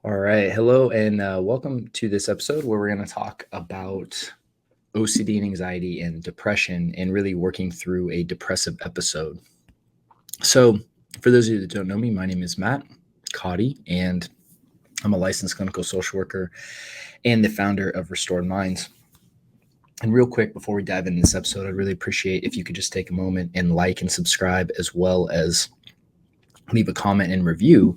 All right. Hello, and welcome to this episode where we're going to talk about OCD and anxiety and depression and really working through a depressive episode. So, for those of you that don't know me, my name is Matt Cotty, and I'm a licensed clinical social worker and the founder of Restored Minds. And real quick, before we dive into this episode, I'd really appreciate if you could just take a moment and like and subscribe, as well as leave a comment and review,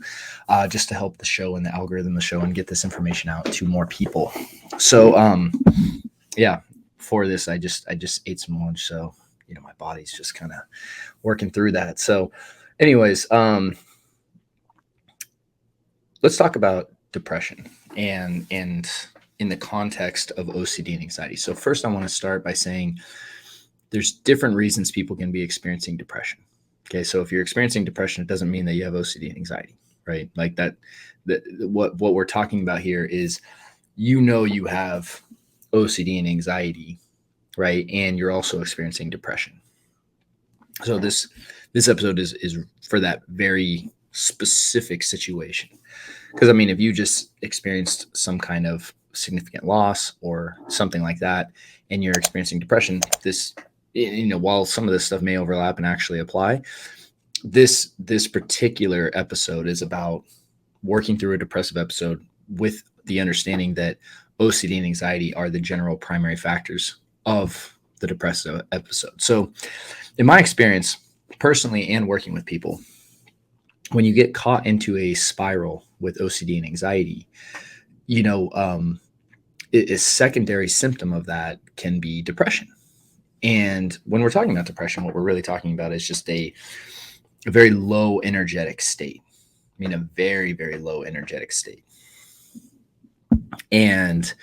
just to help the show and the algorithm of the show and get this information out to more people. So yeah, for this I just ate some lunch, so my body's just kind of working through that. So anyways, let's talk about depression and in the context of OCD and anxiety. So first I want to start by saying there's different reasons people can be experiencing depression. Okay, so if you're experiencing depression, it doesn't mean that you have OCD and anxiety, right? Like that. What we're talking about here is, you have OCD and anxiety, right? And you're also experiencing depression. So this episode is for that very specific situation. Because I mean, if you just experienced some kind of significant loss or something like that, and you're experiencing depression, while some of this stuff may overlap and actually apply, this particular episode is about working through a depressive episode with the understanding that OCD and anxiety are the general primary factors of the depressive episode. So in my experience, personally and working with people, when you get caught into a spiral with OCD and anxiety, a secondary symptom of that can be depression. And when we're talking about depression, what we're really talking about is just a very low energetic state. I mean, a very, very low energetic state. And,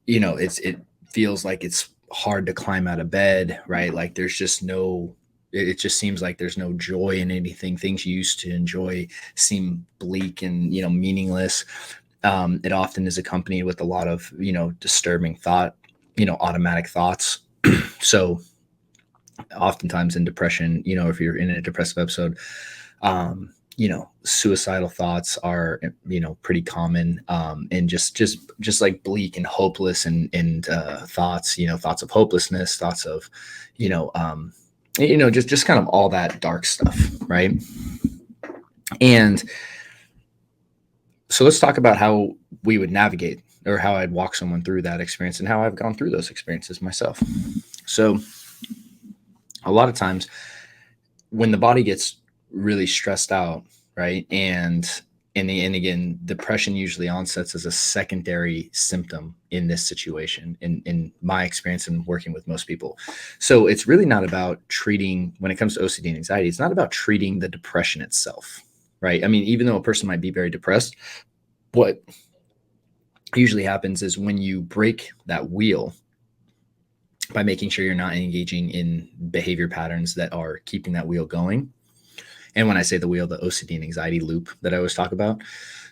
it feels like it's hard to climb out of bed, right? Like it just seems like there's no joy in anything. Things you used to enjoy seem bleak and, meaningless. It often is accompanied with a lot of, disturbing thought, automatic thoughts. So oftentimes in depression, if you're in a depressive episode, suicidal thoughts are, pretty common, and just like bleak and hopeless and thoughts, thoughts of hopelessness, thoughts of, just kind of all that dark stuff. Right. And so let's talk about how we would navigate, or how I'd walk someone through that experience and how I've gone through those experiences myself. So a lot of times when the body gets really stressed out, right, and again, depression usually onsets as a secondary symptom in this situation, in my experience and working with most people. So it's really not about treating, when it comes to OCD and anxiety, it's not about treating the depression itself, right? I mean, even though a person might be very depressed, what usually happens is when you break that wheel by making sure you're not engaging in behavior patterns that are keeping that wheel going. And when I say the wheel, the OCD and anxiety loop that I always talk about.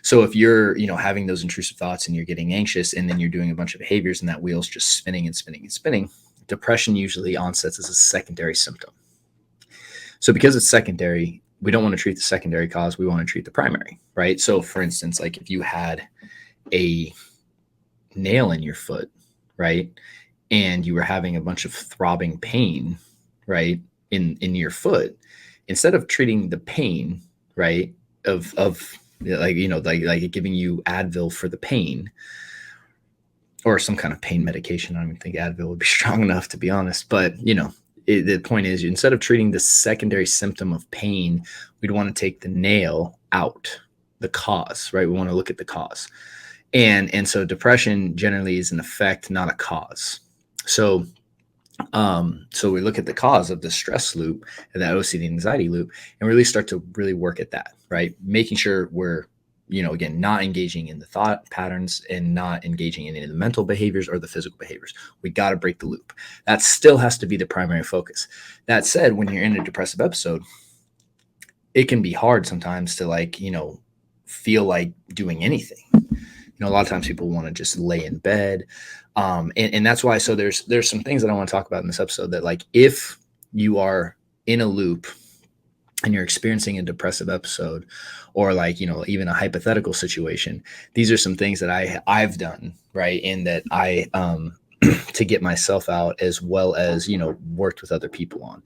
So if you're, having those intrusive thoughts and you're getting anxious, and then you're doing a bunch of behaviors and that wheel's just spinning and spinning and spinning, depression usually onsets as a secondary symptom. So because it's secondary, we don't want to treat the secondary cause. We want to treat the primary, right? So for instance, like if you had a nail in your foot, right, and you were having a bunch of throbbing pain, right, in your foot, instead of treating the pain, right, of like giving you Advil for the pain, or some kind of pain medication. I don't even think Advil would be strong enough, to be honest. But, the point is, instead of treating the secondary symptom of pain, we'd want to take the nail out, the cause, right? We want to look at the cause. And so depression generally is an effect, not a cause. So we look at the cause of the stress loop and that OCD anxiety loop, and really start to really work at that, right? Making sure we're, again, not engaging in the thought patterns and not engaging in any of the mental behaviors or the physical behaviors. We got to break the loop. That still has to be the primary focus. That said, when you're in a depressive episode, it can be hard sometimes to feel like doing anything. A lot of times people want to just lay in bed. And that's why, so there's some things that I want to talk about in this episode that, like, if you are in a loop and you're experiencing a depressive episode, or like, even a hypothetical situation, these are some things that I've done, right? And that I to get myself out, as well as, worked with other people on.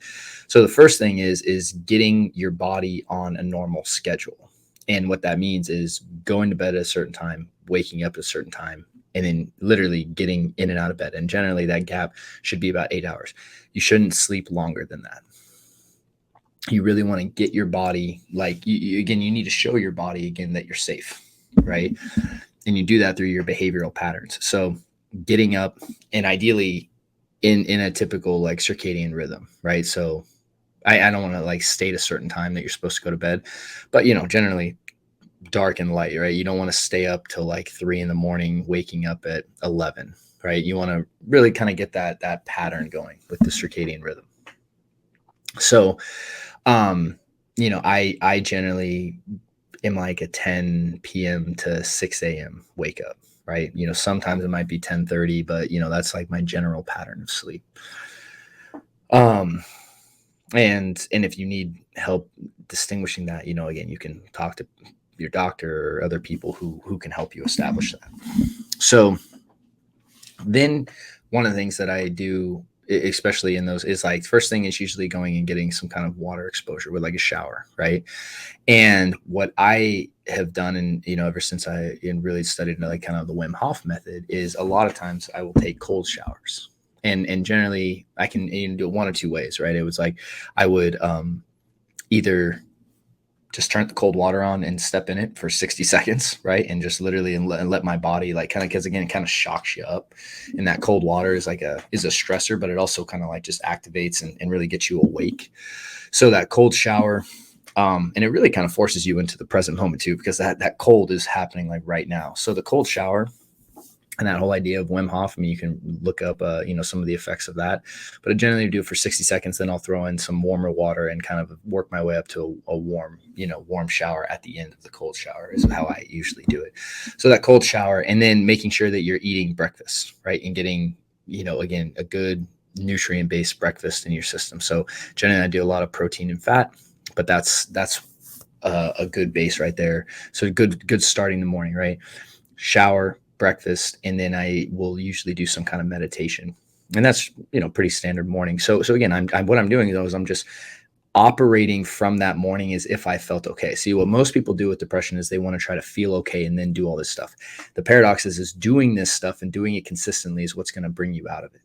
So the first thing is getting your body on a normal schedule. And what that means is going to bed at a certain time, waking up at a certain time, and then literally getting in and out of bed. And generally that gap should be about 8 hours. You shouldn't sleep longer than that. You really want to get your body, like, again, you need to show your body again that you're safe, right? And you do that through your behavioral patterns. So getting up, and ideally in a typical like circadian rhythm, right? So I don't want to like state a certain time that you're supposed to go to bed, but generally dark and light, right? You don't want to stay up till like 3 a.m, waking up at 11, right? You want to really kind of get that pattern going with the circadian rhythm. So I generally am like a 10 p.m. to 6 a.m. wake up, right? Sometimes it might be 10:30, but that's like my general pattern of sleep. And if you need help distinguishing that, again, you can talk to your doctor or other people who can help you establish that. So then one of the things that I do, especially in those, is like, first thing is usually going and getting some kind of water exposure with like a shower, right? And what I have done, and ever since I really studied like kind of the Wim Hof method, is a lot of times I will take cold showers. And generally I can do it one of two ways, right? It was like I would either just turn the cold water on and step in it for 60 seconds, right? And just literally and let my body like kind of, because again, it kind of shocks you up. And that cold water is like a stressor, but it also kind of like just activates and really gets you awake. So that cold shower, and it really kind of forces you into the present moment too, because that cold is happening like right now. So the cold shower and that whole idea of Wim Hof, I mean, you can look up, some of the effects of that, but I generally do it for 60 seconds. Then I'll throw in some warmer water and kind of work my way up to a warm shower at the end of the cold shower is how I usually do it. So that cold shower, and then making sure that you're eating breakfast, right? And getting, again, a good nutrient-based breakfast in your system. So generally I do a lot of protein and fat, but that's a good base right there. So good starting the morning, right? Shower, breakfast, and then I will usually do some kind of meditation, and that's pretty standard morning. So again, I'm what I'm doing though is I'm just operating from that morning as if I felt okay. See, what most people do with depression is they want to try to feel okay and then do all this stuff. The paradox is doing this stuff and doing it consistently is what's going to bring you out of it.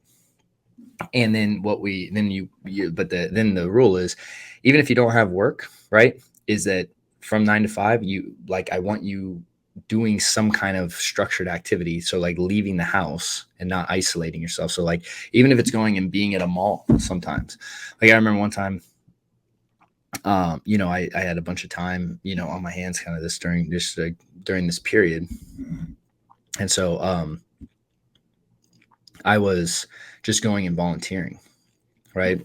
And then then the rule is, even if you don't have work, right, is that from 9 to 5, I want you doing some kind of structured activity. So like leaving the house and not isolating yourself. So like, even if it's going and being at a mall sometimes, like I remember one time, I had a bunch of time, on my hands kind of during this period. And so, I was just going and volunteering, right?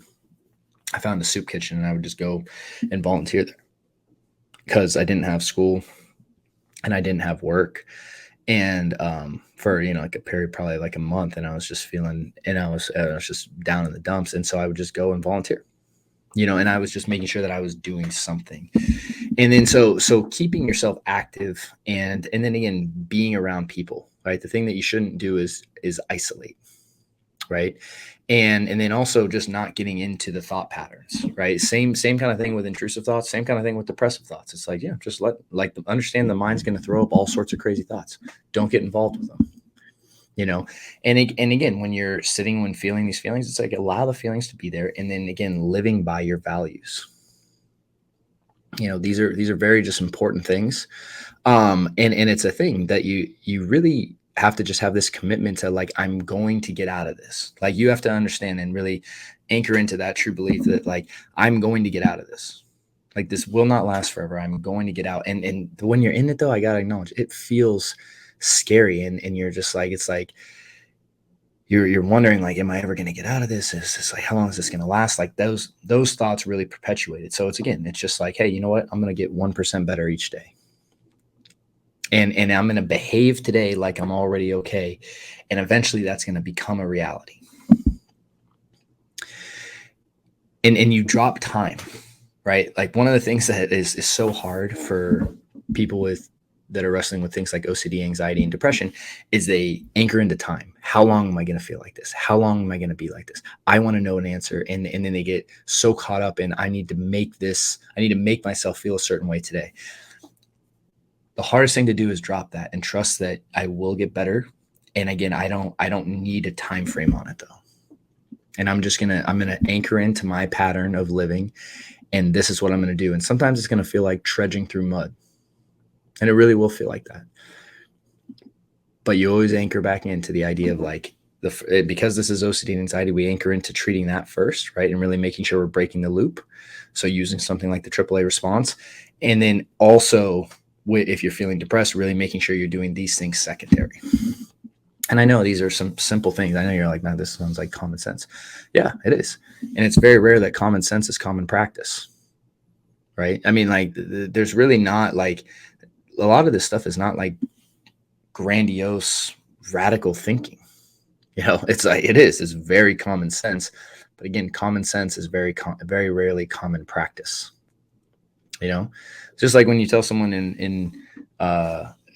I found a soup kitchen and I would just go and volunteer there because I didn't have school and I didn't have work. And for like a period, probably like a month, and I was just feeling, and I was just down in the dumps. And so I would just go and volunteer, and I was just making sure that I was doing something. And then so keeping yourself active, and then again being around people, right? The thing that you shouldn't do is isolate, right? And then also just not getting into the thought patterns, right? Same kind of thing with intrusive thoughts, same kind of thing with depressive thoughts. It's like, just understand the mind's going to throw up all sorts of crazy thoughts. Don't get involved with them, and again, when feeling these feelings, it's like, allow the feelings to be there. And then again, living by your values. These are very just important things. And it's a thing that you really have to just have this commitment to, like, I'm going to get out of this. Like, you have to understand and really anchor into that true belief that, like, I'm going to get out of this. Like, this will not last forever. I'm going to get out. And when you're in it though, I got to acknowledge it feels scary. And you're just like, it's like, you're wondering, like, am I ever going to get out of this? Is this like, how long is this going to last? Like, those thoughts really perpetuate it. So it's just like, hey, you know what? I'm going to get 1% better each day. And I'm going to behave today like I'm already okay. And eventually that's going to become a reality. And you drop time, right? Like one of the things that is so hard for people that are wrestling with things like OCD, anxiety, and depression is they anchor into time. How long am I going to feel like this? How long am I going to be like this? I want to know an answer. And then they get so caught up in, I need to make myself feel a certain way today. The hardest thing to do is drop that and trust that I will get better. And again, I don't need a time frame on it though. And I'm going to anchor into my pattern of living. And this is what I'm going to do. And sometimes it's going to feel like trudging through mud. And it really will feel like that. But you always anchor back into the idea of like, because this is OCD and anxiety, we anchor into treating that first, right? And really making sure we're breaking the loop. So using something like the AAA response. And then also, if you're feeling depressed, really making sure you're doing these things secondary. And I know these are some simple things. I know you're like, man, this sounds like common sense. Yeah, it is. And it's very rare that common sense is common practice, right? I mean, like there's really not like, a lot of this stuff is not like grandiose, radical thinking. It's like, it's very common sense. But again, common sense is very rarely common practice. Just like when you tell someone in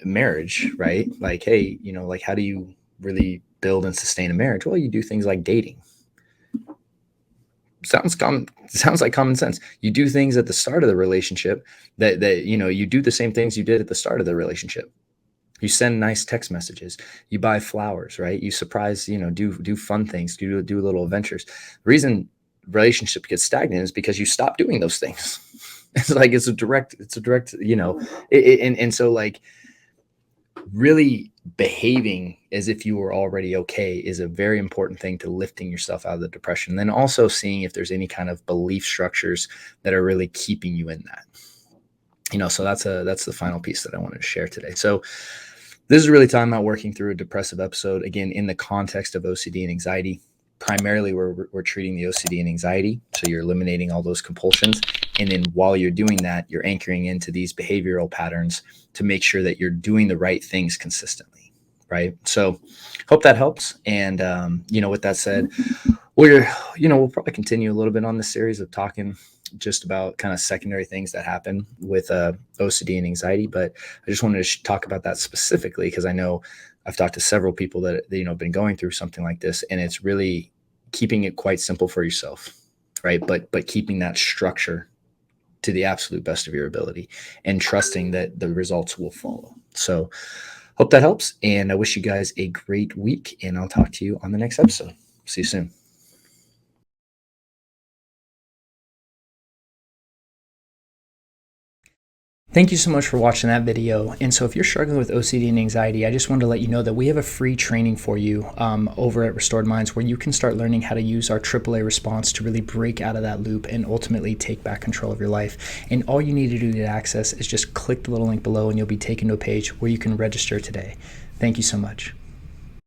marriage, right? Like, hey, like, how do you really build and sustain a marriage? Well, you do things like dating. Sounds like common sense. You do things at the start of the relationship that you do the same things you did at the start of the relationship. You send nice text messages, you buy flowers, right? You surprise, do fun things, do little adventures. The reason relationship gets stagnant is because you stop doing those things. It's like, it's a direct, and so like really behaving as if you were already okay is a very important thing to lifting yourself out of the depression. And then also seeing if there's any kind of belief structures that are really keeping you in that. So that's the final piece that I wanted to share today. So this is really talking about working through a depressive episode, again, in the context of OCD and anxiety. Primarily, we're treating the OCD and anxiety. So you're eliminating all those compulsions. And then while you're doing that, you're anchoring into these behavioral patterns to make sure that you're doing the right things consistently, right? So hope that helps. And, with that said, we'll probably continue a little bit on this series of talking just about kind of secondary things that happen with OCD and anxiety. But I just wanted to talk about that specifically because I know I've talked to several people that been going through something like this, and it's really keeping it quite simple for yourself, right? But keeping that structure to the absolute best of your ability and trusting that the results will follow. So hope that helps, and I wish you guys a great week, and I'll talk to you on the next episode. See you soon. Thank you so much for watching that video. And so if you're struggling with OCD and anxiety, I just wanted to let you know that we have a free training for you over at Restored Minds where you can start learning how to use our AAA response to really break out of that loop and ultimately take back control of your life. And all you need to do to access is just click the little link below and you'll be taken to a page where you can register today. Thank you so much.